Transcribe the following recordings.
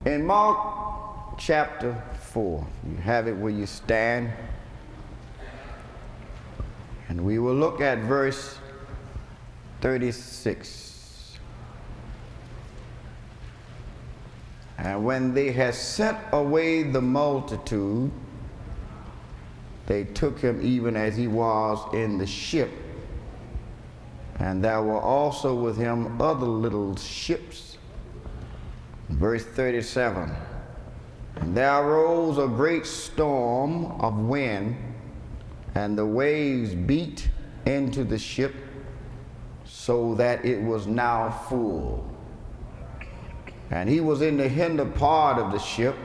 In Mark chapter 4, you have it where you stand, and we will look at verse 36. And when they had sent away the multitude, they took him even as he was in the ship. And there were also with him other little ships. Verse 37. And there arose a great storm of wind, and the waves beat into the ship, so that it was now full. And he was in the hinder part of the ship,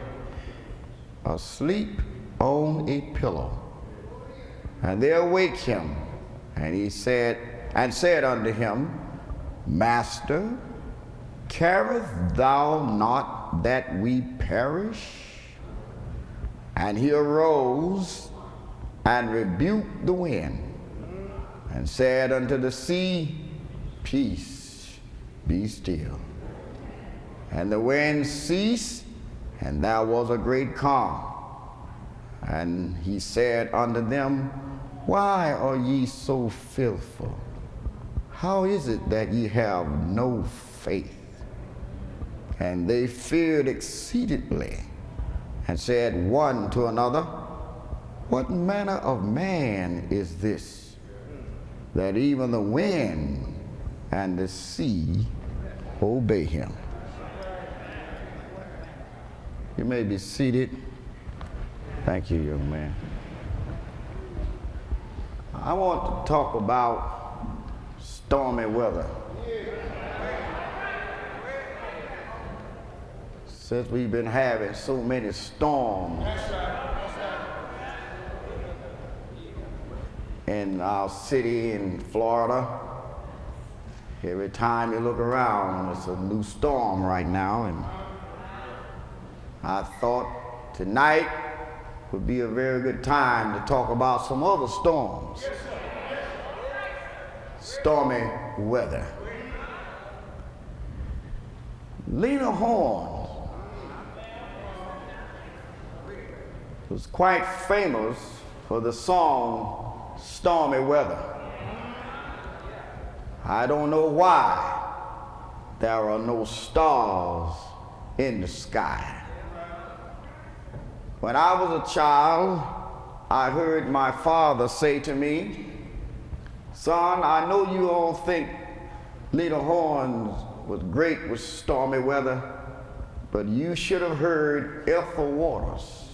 asleep on a pillow. And they awake him, and he said unto him, Master, carest thou not that we perish? And he arose and rebuked the wind, and said unto the sea, Peace, be still. And the wind ceased, and there was a great calm. And he said unto them, Why are ye so fearful? How is it that ye have no faith? And they feared exceedingly, and said one to another, What manner of man is this, that even the wind and the sea obey him? You may be seated. Thank you, young man. I want to talk about stormy weather. Since we've been having so many storms in our city in Florida, every time you look around, it's a new storm right now. And I thought tonight would be a very good time to talk about some other storms. Stormy weather. Lena Horne was quite famous for the song Stormy Weather. I don't know why there are no stars in the sky. When I was a child, I heard my father say to me, Son, I know you all think Lena Horne was great with stormy weather, but you should have heard Ethel Waters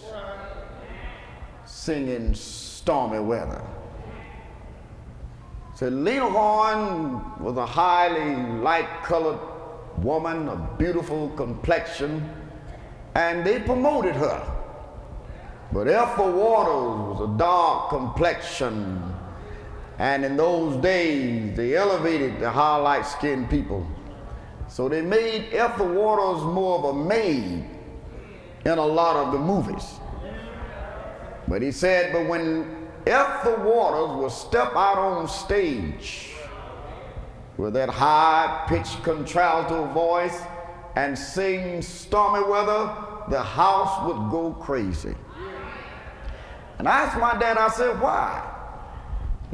singing Stormy Weather. So Lena Horne was a highly light-colored woman, a beautiful complexion, and they promoted her. But Ethel Waters was a dark complexion, and in those days they elevated the high light-skinned people. So they made Ethel Waters more of a maid in a lot of the movies. But he said, but when Ethel Waters would step out on stage with that high-pitched contralto voice and sing Stormy Weather, the house would go crazy. And I asked my dad, I said, why?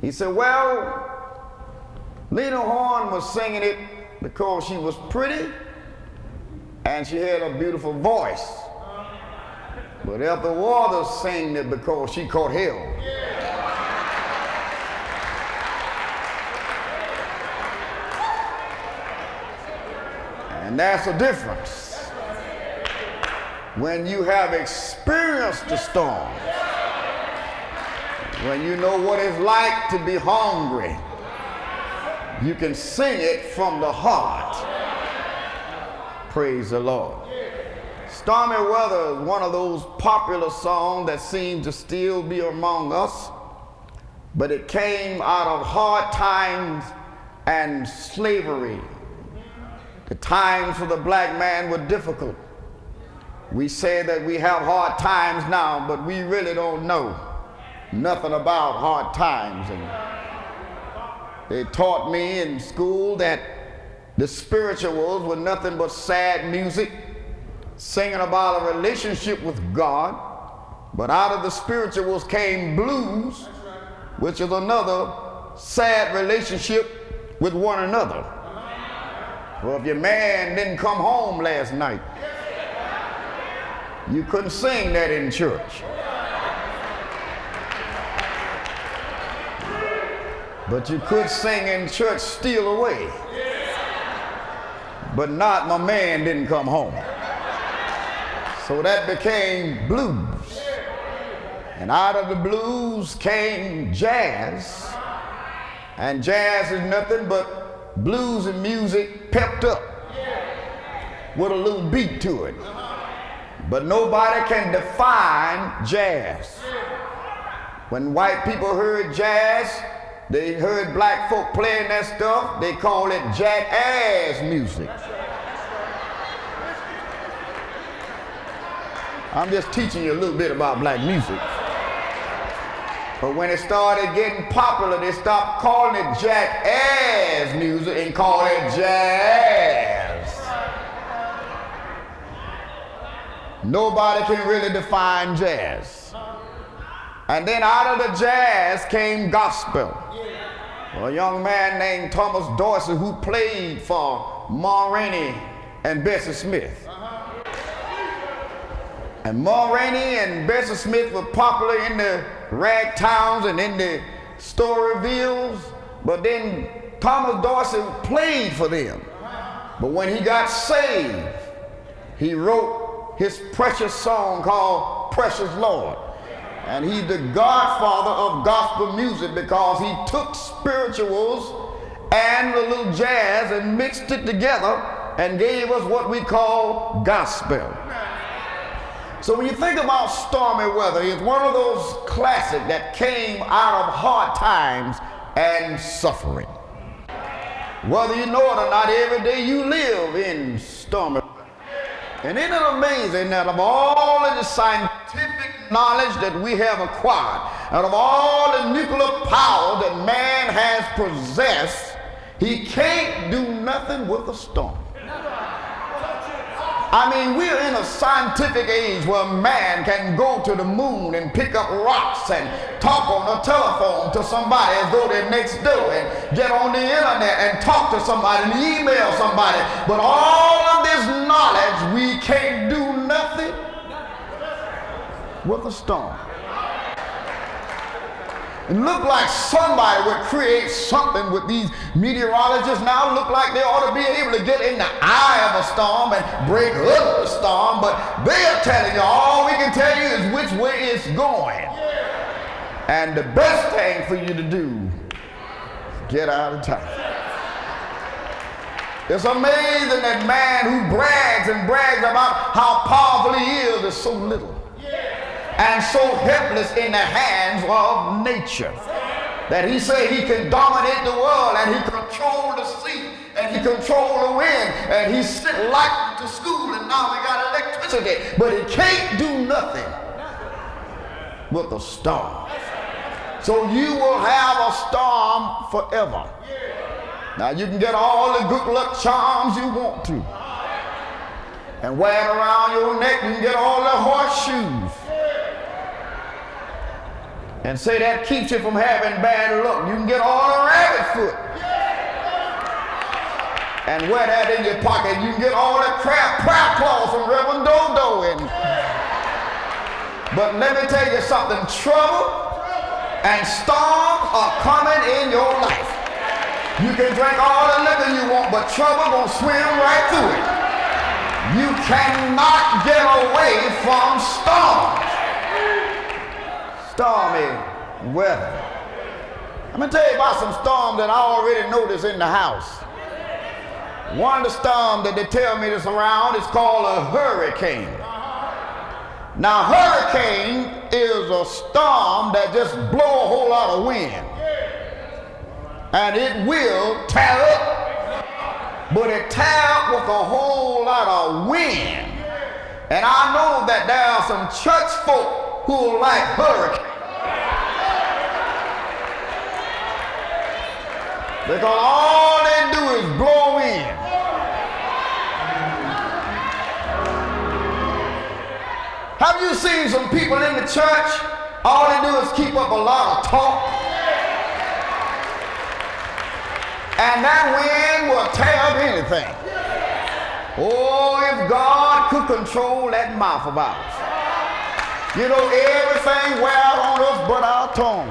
He said, well, Lena Horne was singing it because she was pretty and she had a beautiful voice. But Ethel Waters sang it because she caught hell. And that's the difference. When you have experienced the storm, when you know what it's like to be hungry, you can sing it from the heart. Praise the Lord. Stormy Weather is one of those popular songs that seem to still be among us, but it came out of hard times and slavery. The times for the black man were difficult. We say that we have hard times now, but we really don't know nothing about hard times. And they taught me in school that the spirituals were nothing but sad music, singing about a relationship with God, but out of the spirituals came blues, which is another sad relationship with one another. Well, if your man didn't come home last night, you couldn't sing that in church. But you could sing in church, steal away. But not my man didn't come home. So that became blues. And out of the blues came jazz. And jazz is nothing but blues and music pepped up with a little beat to it. But nobody can define jazz. When white people heard jazz, they heard black folk playing that stuff, they call it jackass music. I'm just teaching you a little bit about black music. But when it started getting popular, they stopped calling it jackass music and called it jazz. Nobody can really define jazz. And then out of the jazz came gospel. A young man named Thomas Dorsey who played for Ma Rainey and Bessie Smith. And Ma Rainey and Bessie Smith were popular in the rag towns and in the Storyvilles, but then Thomas Dorsey played for them. But when he got saved, he wrote his precious song called Precious Lord. And he's the godfather of gospel music because he took spirituals and a little jazz and mixed it together and gave us what we call gospel. So when you think about Stormy weather, it's one of those classics that came out of hard times and suffering. Whether you know it or not, every day you live in stormy weather. And isn't it amazing that of all of the scientific knowledge that we have acquired, out of all the nuclear power that man has possessed, he can't do nothing with a storm. I mean, we're in a scientific age where man can go to the moon and pick up rocks and talk on the telephone to somebody and go there next door and get on the internet and talk to somebody and email somebody. But all of this knowledge, we can't do nothing with a storm. It looked like somebody would create something with these meteorologists now. Look like they ought to be able to get in the eye of a storm and break up the storm, but they are telling you, all we can tell you is which way it's going. And the best thing for you to do is get out of town. It's amazing that man who brags and brags about how powerful he is so little and so helpless in the hands of nature that he say he can dominate the world and he control the sea and he control the wind and he sent light to school and now we got electricity, but he can't do nothing with a storm. So you will have a storm forever. Now you can get all the good luck charms you want to and wear it around your neck. You can get all the horseshoes and say that keeps you from having bad luck. You can get all the rabbit foot and wear that in your pocket. You can get all the crab claws from Reverend Dodo. But let me tell you something, trouble and storms are coming in your life. You can drink all the liquor you want, but trouble gonna swim right through it. You cannot get away from storms. Stormy weather. I'm going to tell you about some storms that I already noticed in the house. One of the storms that they tell me that's around is called a hurricane. Now, hurricane is a storm that just blow a whole lot of wind. And it will tear up. But it tear up with a whole lot of wind. And I know that there are some church folk who like hurricanes. Because all they do is blow in. Have you seen some people in the church, all they do is keep up a lot of talk? And that wind will tear up anything. Oh, if God could control that mouth of ours. You know, everything wears on us but our tongue.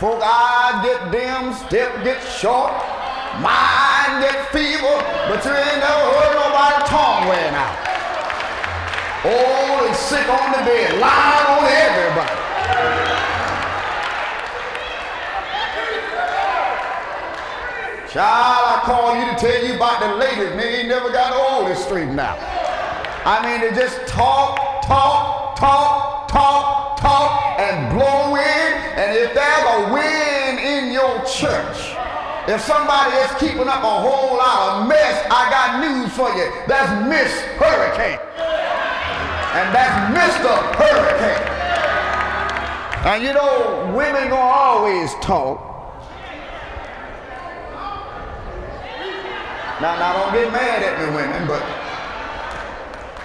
Folk eyes get dim, step get short, mind get feeble, but you ain't never heard nobody's tongue wearing out. Old and sick on the bed, lying on everybody. Child, I call you to tell you about the ladies, and they ain't never got all this straightened out. I mean, they just talk, and blow wind. And if there's a wind in your church, if somebody is keeping up a whole lot of mess, I got news for you. That's Miss Hurricane. And that's Mr. Hurricane. And you know, women gonna always talk. Now don't get mad at me, women, but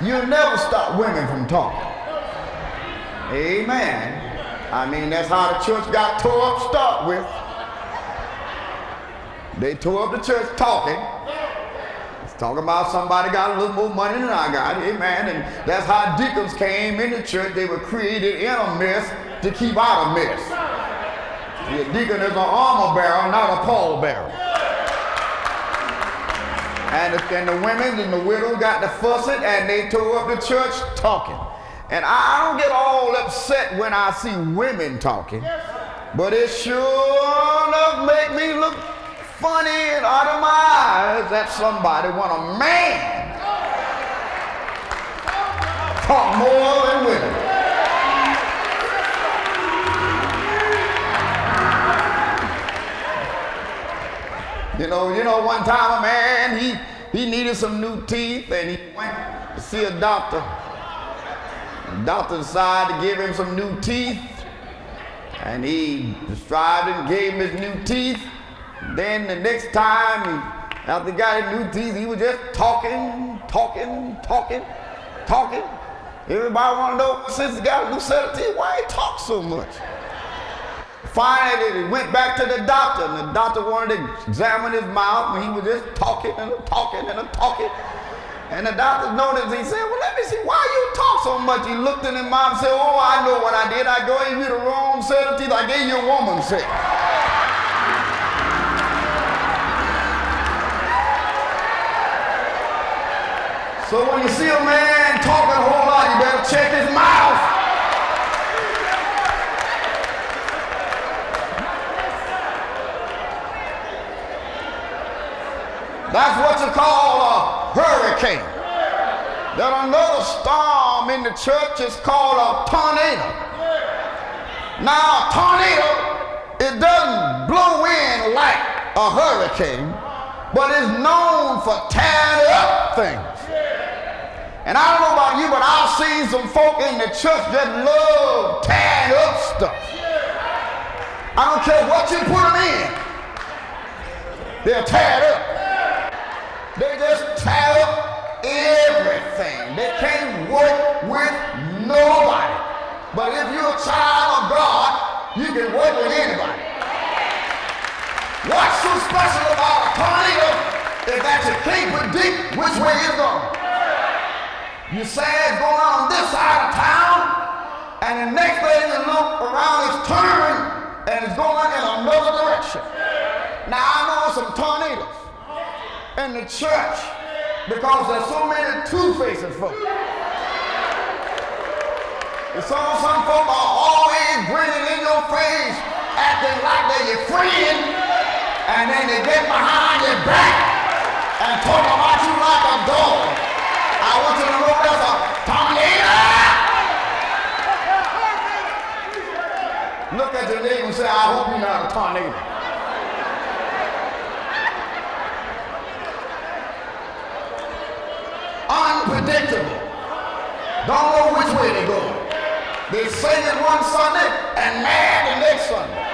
you'll never stop women from talking. Amen. I mean, that's how the church got tore up to start with. They tore up the church talking. It's talking about somebody got a little more money than I got. Amen. And that's how deacons came in the church. They were created in a mess to keep out a mess. The deacon is an armor bearer, not a pallbearer. And the women and the widows got to fussing, and they tore up the church talking. And I don't get all upset when I see women talking, but it sure enough make me look funny and out of my eyes that somebody want a man talk more than women. You know, one time a man, he needed some new teeth, and he went to see a doctor. The doctor decided to give him some new teeth, and he prescribed and gave him his new teeth. Then the next time, after he got his new teeth, he was just talking. Everybody want to know, since he got a new set of teeth, why he talk so much? Finally, he went back to the doctor, and the doctor wanted to examine his mouth, and he was just talking. And the doctor noticed, he said, well, let me see, why you talk so much? He looked in his mouth and said, oh, I know what I did. I gave you the wrong set of teeth. I gave you a woman's set. So when you see a man talking a whole lot, you better check his mouth. That's what you call a hurricane. Then another storm in the church is called a tornado. Now a tornado, it doesn't blow in like a hurricane, but it's known for tearing up things. And I don't know about you, but I've seen some folk in the church that love tearing up stuff. I don't care what you put them in, they'll tear it up. They just tear up everything. They can't work with nobody. But if you're a child of God, you can work with anybody. What's so special about a tornado is that you can't predict which way it's going. You say it's going on this side of town, and the next thing you look around, it's turned, and it's going in another direction. Now I know some tornadoes in the church because there's so many two-faced folk. Some folk are always grinning in your face, acting like they're your friend, and then they get behind your back and talk about you like a dog. I want you to know there's a tornado. Look at your neighbor and say, I hope you're not a tornado. Unpredictable. Don't know which way they're going. They sing it one Sunday and mad the next Sunday.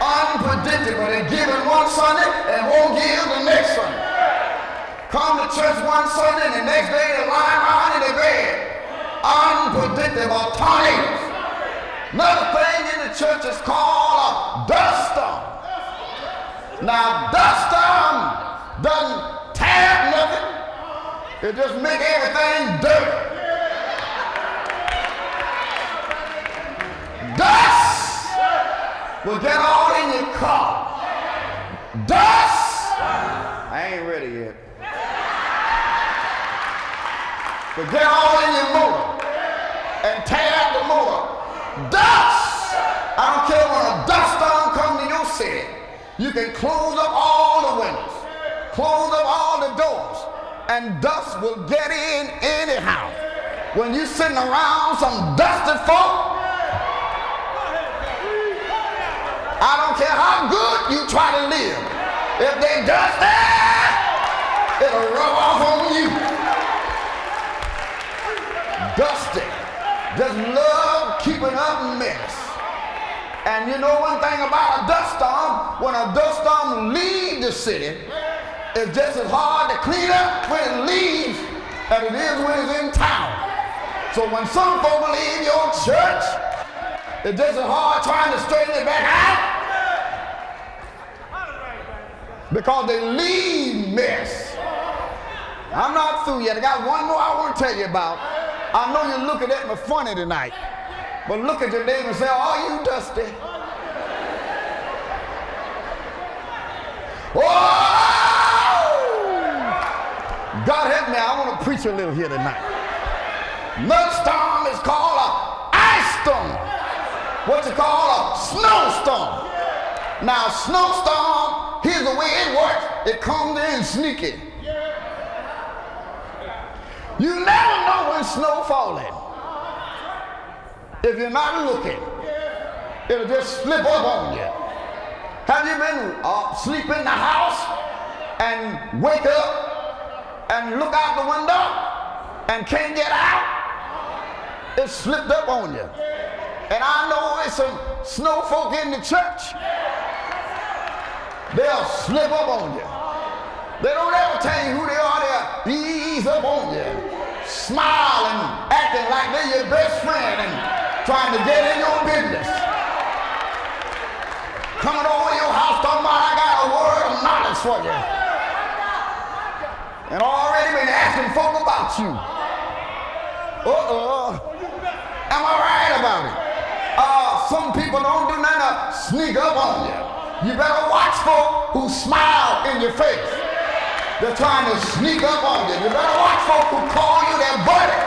Unpredictable. They give it one Sunday and won't give the next Sunday. Come to church one Sunday and the next day they lie around in their bed. unpredictable tornadoes. Another thing in the church is called a dust storm. Now, dust storm doesn't tear nothing. It just makes everything dirty. Dust will get all in your car. Dust, I ain't ready yet. Will get all in your motor and tear up the motor. Dust, I don't care when a dust storm comes to your city. You can close up all the windows, close up all the doors, and dust will get in anyhow. When you're sitting around some dusty folk, I don't care how good you try to live. If they dusty, it'll rub off on you. Dusty. Just love keeping up mess. And you know one thing about a dust storm, when a dust storm leaves the city, it's just as hard to clean up when it leaves as it is when it's in town. So when some folk leave your church, it's just as hard trying to straighten it back out because they leave mess. I'm not through yet. I got one more I want to tell you about. I know you're looking at me funny tonight, but look at your neighbor and say, "Oh, you dusty." Oh! God help me, I want to preach a little here tonight. Another storm is called an ice storm. What you call a snowstorm. Now, snowstorm, here's the way it works. It comes in sneaky. You never know when snow falling. If you're not looking, it'll just slip up on you. Have you been sleep in the house and wake up and look out the window and can't get out? It slipped up on you. And I know there's some snow folk in the church. They'll slip up on you. They don't ever tell you who they are. They'll ease up on you, smile and acting like they're your best friend and trying to get in your business. Coming over to your house talking about, "I got a word of knowledge for you." And already been asking folk about you. Am I right about it? Some people don't do nothing to sneak up on you. You better watch folk who smile in your face. They're trying to sneak up on you. You better watch folk who call you their buddy.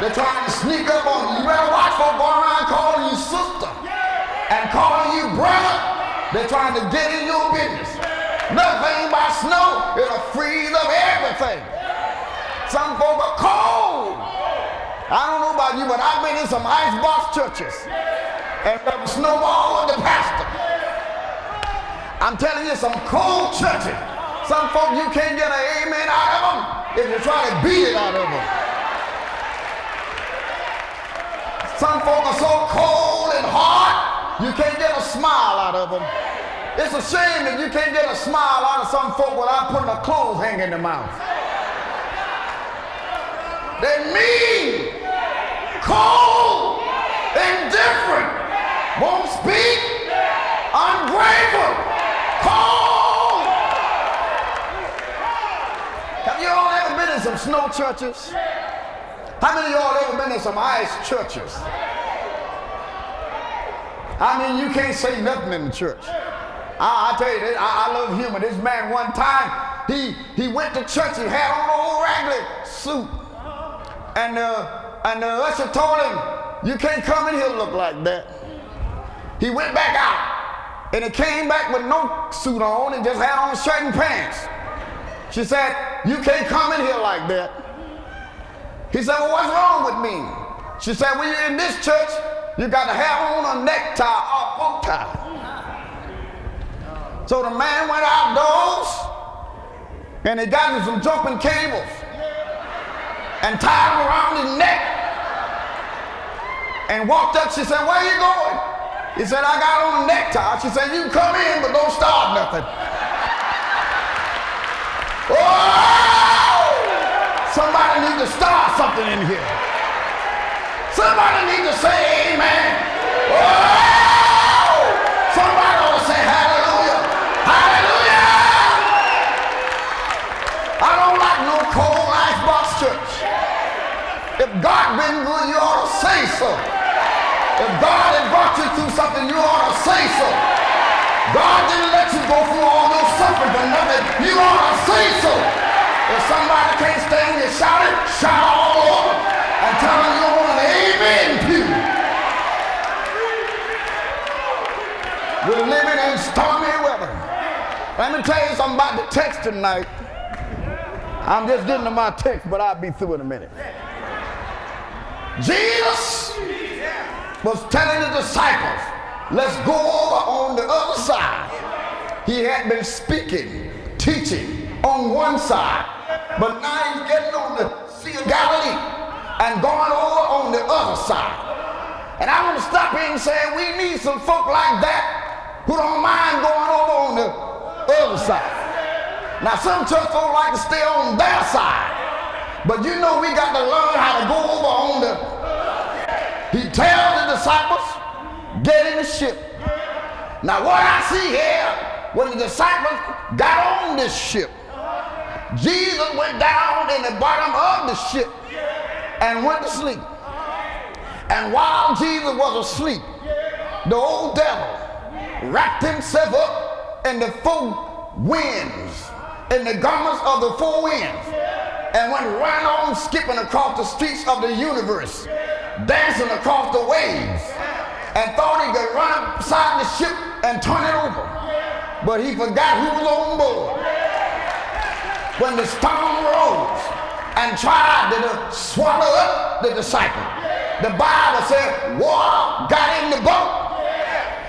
They're trying to sneak up on you. You better watch folk go around calling you sister and calling you brother. They're trying to get in your business. Another thing about snow, it'll freeze up everything. Some folk are cold. I don't know about you, but I've been in some icebox churches and the snowball with the pastor. I'm telling you, some cold churches. Some folk, you can't get an amen out of them if you try to beat it out of them. Some folk are so cold and hard, you can't get a smile out of them. It's a shame that you can't get a smile out of some folk without putting a clothes hanger in their mouth. They're mean, cold, indifferent, won't speak, ungrateful, cold. Have you all ever been in some snow churches? How many of y'all ever been in some ice churches? I mean, you can't say nothing in the church. I tell you this, I love humor. This man one time, he went to church, he had on an old raggedy suit. And the usher told him, "You can't come in here look like that." He went back out, and he came back with no suit on and just had on a shirt and pants. She said, "You can't come in here like that." He said, "Well, what's wrong with me?" She said, "Well, you're in this church, you got to have on a necktie or bow tie." So the man went outdoors, and he got him some jumping cables and tied them around his neck and walked up. She said, "Where are you going?" He said, "I got on a necktie." She said, "You can come in, but don't start nothing." Oh! Somebody needs to start something in here. Somebody needs to say amen. Oh! Somebody ought to say hallelujah. Hallelujah! I don't like no cold icebox church. If God been good, you ought to say so. If God had brought you through something, you ought to say so. God didn't let you go through all those suffering for nothing. You ought to say so. If somebody can't stand you shouting, shout all over and tell them you want an amen pew. We're living in stormy weather. Let me tell you something about the text tonight. I'm just getting to my text, but I'll be through in a minute. Jesus was telling the disciples, let's go over on the other side. He had been speaking, teaching on one side, but now he's getting on the Sea of Galilee and going over on the other side. And I want to stop here and say we need some folk like that who don't mind going over on the other side. Now some church folk like to stay on their side, but you know we got to learn how to go over on the. He tells the disciples, get in the ship. Now what I see here, when the disciples got on this ship, Jesus went down in the bottom of the ship and went to sleep. And while Jesus was asleep, the old devil wrapped himself up in the four winds, in the garments of the four winds, and went right on skipping across the streets of the universe, dancing across the waves, and thought he could run beside the ship and turn it over. But he forgot who was on board. When the storm rose and tried to swallow up the disciple, the Bible said water got in the boat.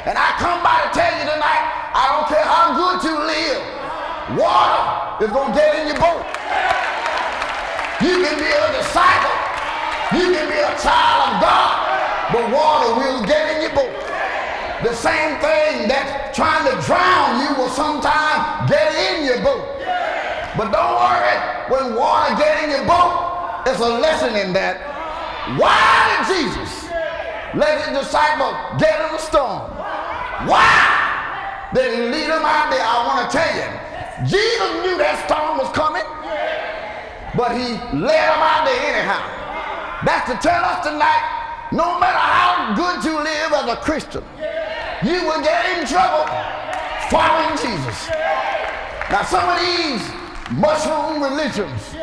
And I come by to tell you tonight, I don't care how good you live, water is going to get in your boat. You can be a disciple, you can be a child of God, but water will get in your boat. The same thing that's trying to drown you will sometimes get in your boat. But don't worry, when water get in your boat, it's a lesson in that. Why did Jesus let his disciples get in the storm? Why did he lead them out there? I want to tell you, Jesus knew that storm was coming, but he led them out there anyhow. That's to tell us tonight, no matter how good you live as a Christian, you will get in trouble following Jesus. Now some of these mushroom religions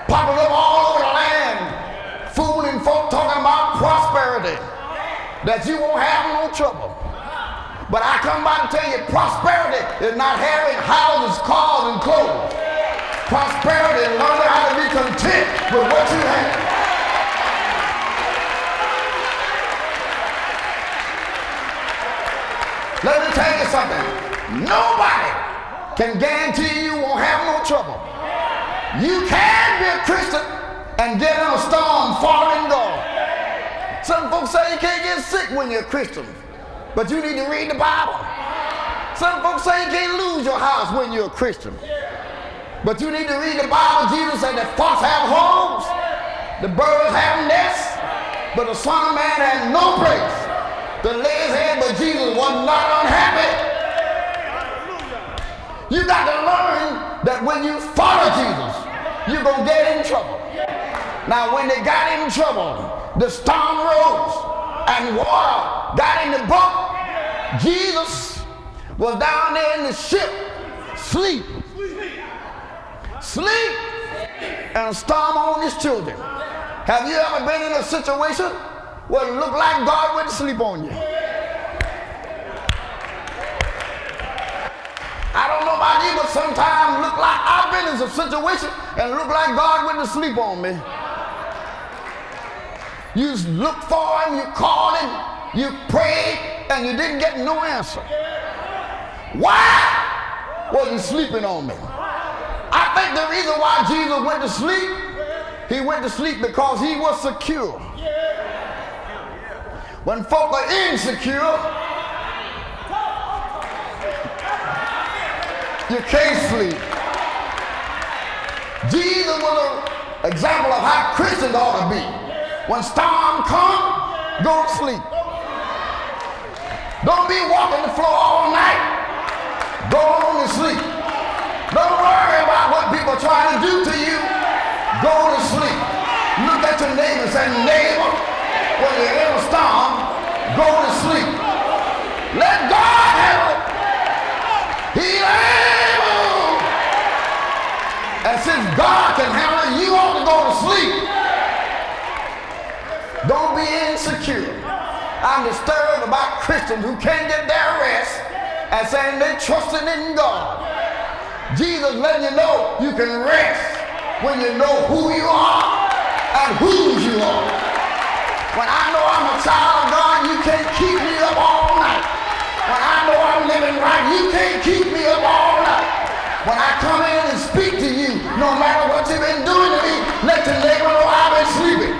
popping up all over the land, fooling folk talking about prosperity, that you won't have no trouble. But I come by to tell you, prosperity is not having houses, cars, and clothes. Prosperity is learning how to be content with what you have. Let me tell you something. Nobody can guarantee you won't have no trouble. You can be a Christian and get in a storm following God. Some folks say you can't get sick when you're a Christian, but you need to read the Bible. Some folks say you can't lose your house when you're a Christian, but you need to read the Bible. Jesus said the fox have homes, the birds have nests, but the Son of Man has no place to lay his head. But Jesus was not unhappy. You got to learn that when you follow Jesus, you're going to get in trouble. Now when they got in trouble, the storm rose and water got in the boat. Jesus was down there in the ship, sleep, and a storm on his children. Have you ever been in a situation where it looked like God went to sleep on you? I don't know about you, but sometimes look like I've been in a situation and look like God went to sleep on me. You looked for him, you called him, you prayed, and you didn't get no answer. Why was he sleeping on me? I think the reason why Jesus went to sleep, he went to sleep because he was secure. When folk are insecure, you can't sleep. Jesus was an example of how Christians ought to be. When storm comes, go to sleep. Don't be walking the floor all night. Go on to sleep. Don't worry about what people are trying to do to you. Go to sleep. Look at your neighbor and say, neighbor, when you're in a storm, go to sleep. Let God handle it. He's able. And since God can handle it, you ought to go to sleep. Don't be insecure. I'm disturbed about Christians who can't get their rest and saying they're trusting in God. Jesus letting you know you can rest when you know who you are and whose you are. When I know I'm a child of God, you can't keep me up all night. When I know I'm living right, you can't keep me up all night. When I come in and speak to you, no matter what you've been doing to me, let your neighbor know I've been sleeping.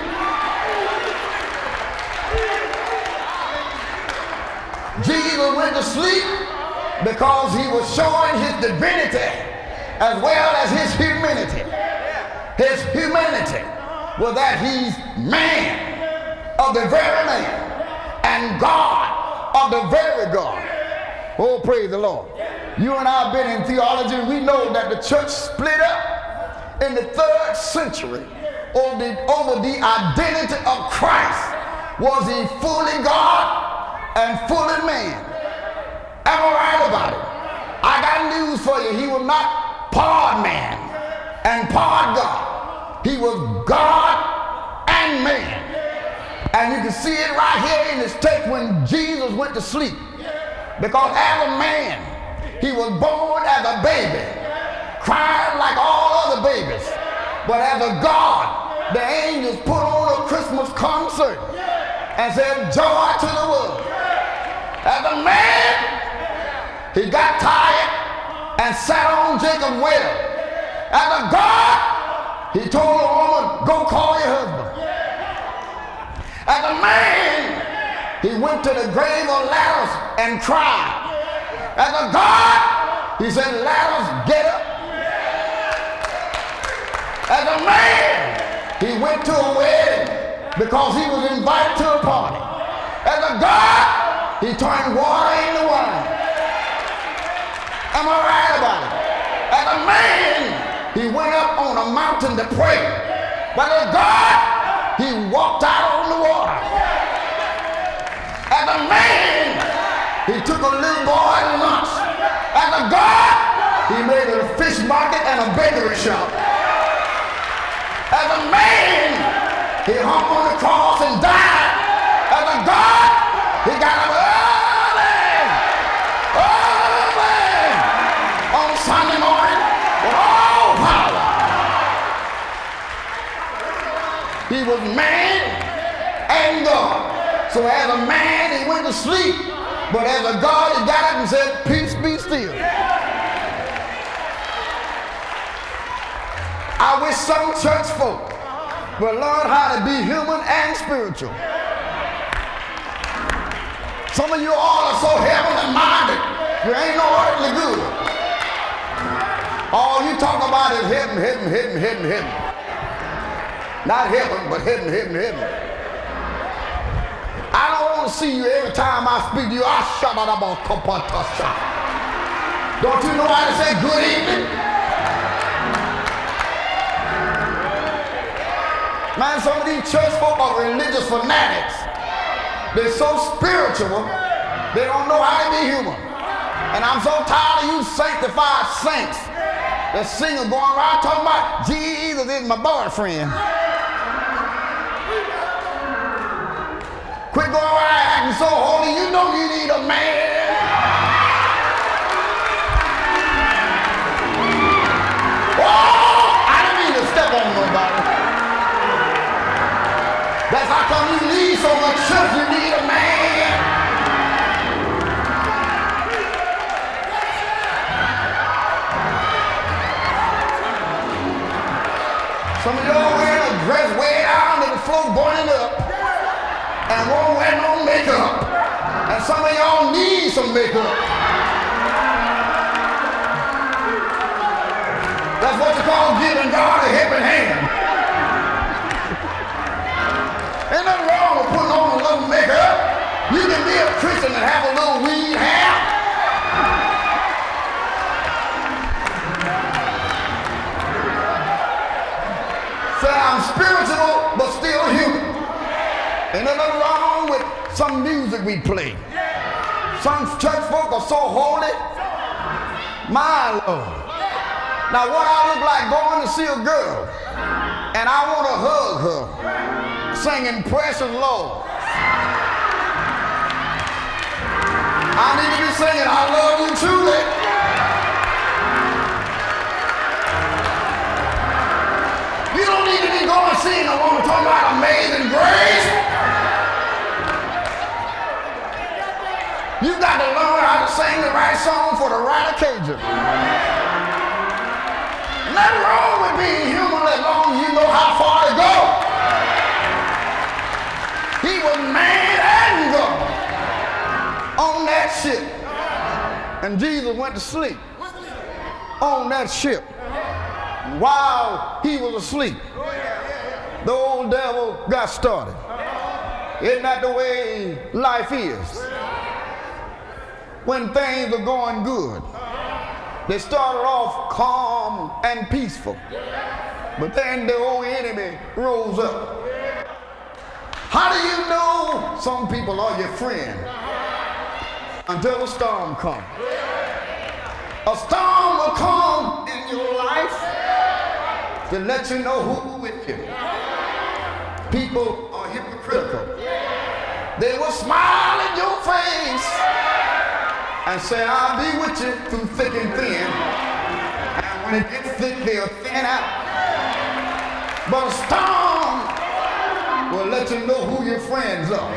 Jesus went to sleep because he was showing his divinity as well as his humanity. His humanity was that he's man of the very man and God of the very God. Oh, praise the Lord. You and I have been in theology. We know that the church split up in the 3rd century over the identity of Christ. Was he fully God and fully man? Am I right about it? I got news for you. He was not part man and part God. He was God and man. And you can see it right here in this text when Jesus went to sleep. Because as a man, he was born as a baby, crying like all other babies. But as a God, the angels put on a Christmas concert and said, joy to the world. As a man, he got tired and sat on Jacob's well. As a God, he told a woman, go call your husband. As a man, he went to the grave of Lazarus and cried. As a God, he said, Lazarus, get up. As a man, he went to a wedding because he was invited to a party. As a God, he turned water into wine. Am I right about it? As a man, he went up on a mountain to pray. But as God, he walked out on the water. As a man, he took a little boy to lunch. As a God, he made a fish market and a bakery shop. As a man, he hung on the cross and died. As a God, he got up early on Sunday morning with all power. He was man and God. So as a man, he went to sleep. But as a God, he got up and said, peace be still. I wish some church folk would learn how to be human and spiritual. Some of you all are so heavenly minded, you ain't no earthly good. All you talk about is heaven, heaven, heaven, heaven, heaven. Not heaven, but heaven, heaven, heaven. I don't want to see you every time I speak to you. Don't you know how to say good evening? Man, some of these church folk are religious fanatics. They're so spiritual, they don't know how to be human. And I'm so tired of you sanctified saints. The singer going around talking about Jesus is my boyfriend. Quit going around acting so holy, you know you need a man. Oh, I didn't mean to step on nobody. That's how come you need so much church, you need a man. Some of y'all wearing a dress way down to the floor burning up and won't wear no makeup. And some of y'all need some makeup. That's what you call giving God a helping hand. You can be a Christian and have a little weed hair. Say, I'm spiritual, but still human. Ain't nothing wrong with some music we play. Some church folk are so holy. My Lord. Now what I look like going to see a girl and I want to hug her singing Precious Lord. I need to be singing I love you truly. You don't need to be going to see no woman talking about Amazing Grace. You got to learn how to sing the right song for the right occasion. Nothing wrong with being human as long as you know how far to go. He was man and God on that ship. And Jesus went to sleep on that ship. While he was asleep, the old devil got started. Isn't that the way life is? When things are going good, they started off calm and peaceful, but then the old enemy rose up. How do you know some people are your friend? Until a storm comes. A storm will come in your life to let you know who's with you. People are hypocritical. They will smile in your face and say, I'll be with you through thick and thin. And when it gets thick, they'll thin out. But a storm will let you know who your friends are.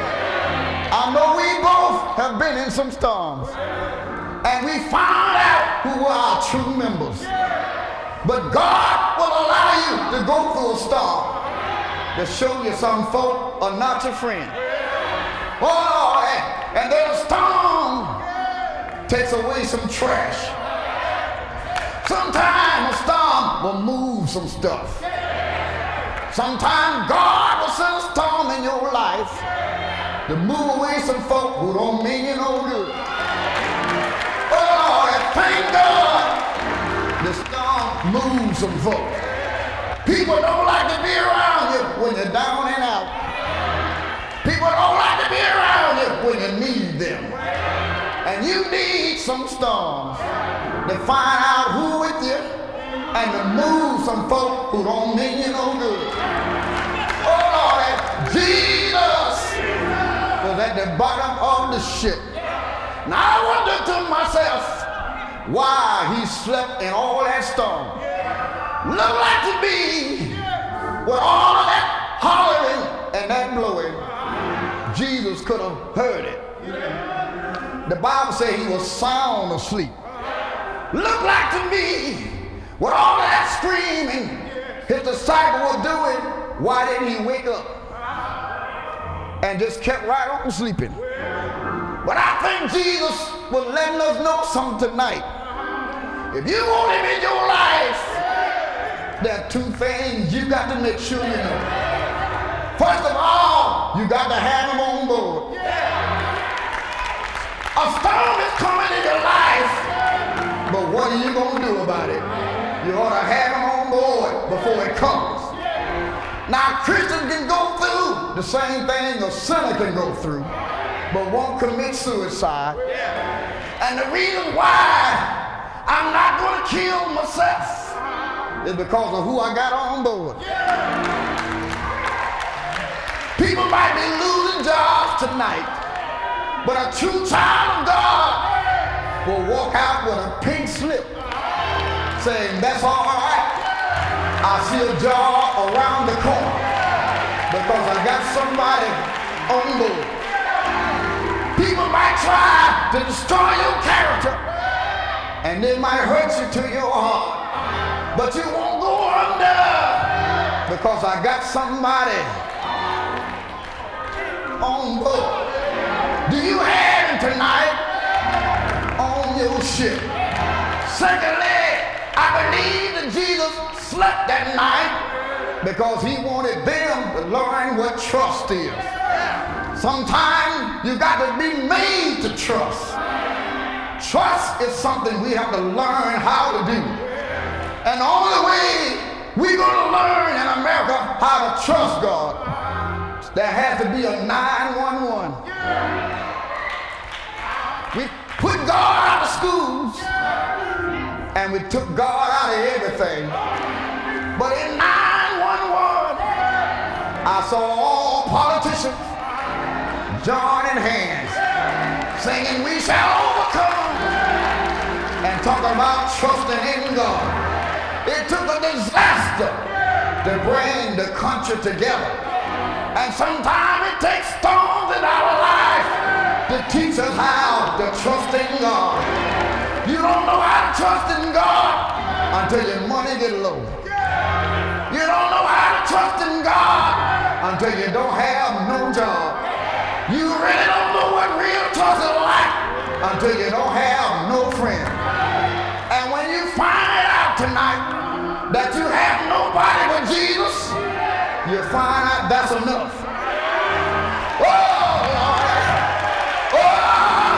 I know we both have been in some storms, and we found out who are our true members. But God will allow you to go through a storm to show you some folk are not your friend. Oh, and then a storm takes away some trash. Sometimes a storm will move some stuff. Sometimes God will send a storm in your life to move away some folk who don't mean you no good. Oh, and thank God the storm moves some folk. People don't like to be around you when you're down and out. People don't like to be around you when you need them. And you need some storms to find out who with you and to move some folk who don't mean you no good. Oh Lord, Jesus was at the bottom of the ship. Now I wonder to myself why he slept in all that storm. Look like to me with all of that hollering and that blowing, Jesus could have heard it. The Bible says he was sound asleep. Look like to me with all of that screaming his disciple was doing, why didn't he wake up and just kept right on sleeping? But I think Jesus was letting us know something tonight. If you want him in your life, there are two things you got to make sure you know. First of all, you got to have him on board. A storm is coming in your life, but what are you going to do about it? You ought to have him on board before it comes. Now, Christians can go through the same thing a sinner can go through, but won't commit suicide. And the reason why I'm not going to kill myself is because of who I got on board. People might be losing jobs tonight, but a true child of God will walk out with a pink slip saying, that's all right. I see a job around the corner because I got somebody on board. People might try to destroy your character and they might hurt you to your heart, but you won't go under because I got somebody on board. Do you have him tonight on your ship? Secondly, I believe that Jesus slept that night because he wanted them to learn what trust is. Sometimes You got to be made to trust. Trust is something we have to learn how to do. And the only way we're going to learn in America how to trust God, there has to be a 911. We put God out of schools and we took God out of everything. But in 911, I saw all politicians joining hands, singing, "We shall overcome," and talking about trusting in God. It took a disaster to bring the country together. And sometimes it takes storms in our life to teach us how to trust in God. You don't know how to trust in God until your money gets low. You don't know how to trust in God until you don't have no job. You really don't know what real trust is like until you don't have no friend. And when you find out tonight that you have nobody but Jesus, you find out that's enough. Oh, Lord. Oh,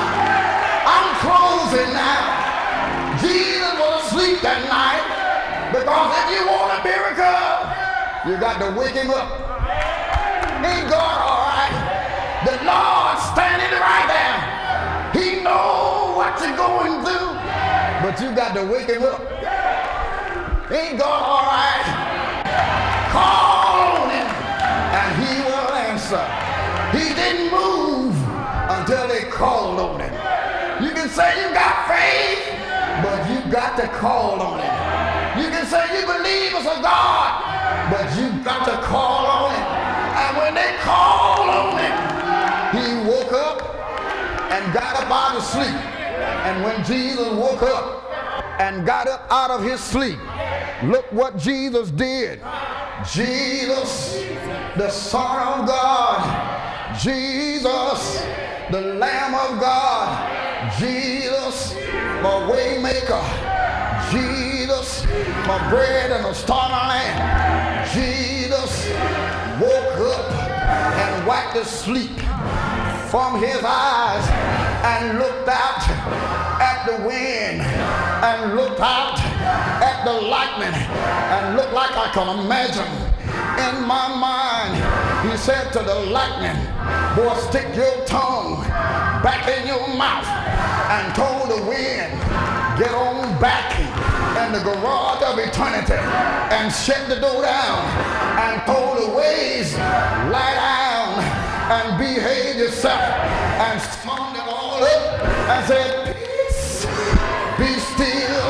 I'm closing now. Jesus was asleep that night, because if you want a miracle, you got to wake him up. Ain't God all right? The Lord standing right there. He knows what you're going through, but you got to wake him up. Ain't God all right? Call on him and he will answer. He didn't move until they called on him. You can say you got faith, but you got to call on him. You can say you believe it's a God, but you got to call on him. And when they called on him, he woke up and got up out of sleep. And when Jesus woke up and got up out of his sleep, look what Jesus did. Jesus, the Son of God. Jesus, the Lamb of God. Jesus, my way maker. Jesus, my bread and a star in my land. Jesus woke up and wiped the sleep from his eyes and looked out at the wind and looked out at the lightning and looked like I can imagine in my mind. He said to the lightning, "Boy, stick your tongue back in your mouth," and told the wind, "Get on back in the garage of eternity," and shut the door down, and told the waves, "Lie down and behave yourself," and summoned it all up and said, "Peace, be still,"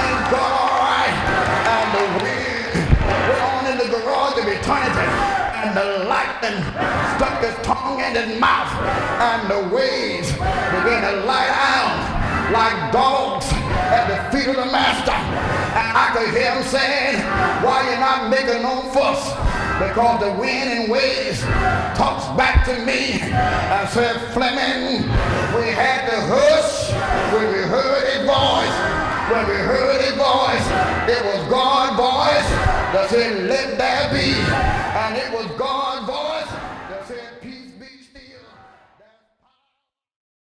and God all right. And the wind went on in the garage of eternity, and the lightning stuck his tongue in his mouth, and the waves began to lie down like dogs at the feet of the master. And I could hear him saying, "Why you not making no fuss?" Because the wind and waves talks back to me and said, "Flemming, we had to hush when we heard his voice. When we heard his voice, it was God's voice that said, 'Let there be.' And it was God